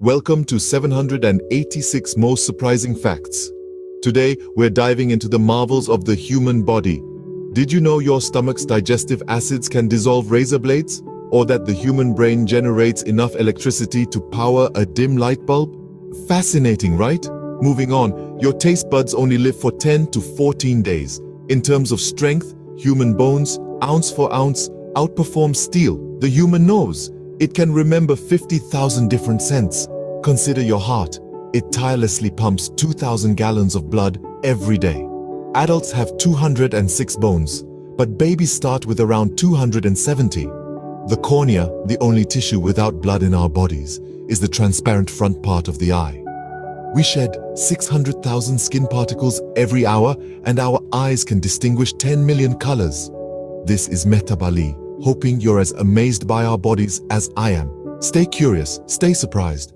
Welcome to 786 Most Surprising Facts. Today, we're diving into the marvels of the human body. Did you know your stomach's digestive acids can dissolve razor blades? Or that the human brain generates enough electricity to power a dim light bulb? Fascinating, right? Moving on, your taste buds only live for 10 to 14 days. In terms of strength, human bones, ounce for ounce, outperform steel. The human nose. It can remember 50,000 different scents. Consider your heart. It tirelessly pumps 2,000 gallons of blood every day. Adults have 206 bones, but babies start with around 270. The cornea, the only tissue without blood in our bodies, is the transparent front part of the eye. We shed 600,000 skin particles every hour, and our eyes can distinguish 10 million colors. This is Metabali, hoping you're as amazed by our bodies as I am. Stay curious, stay surprised.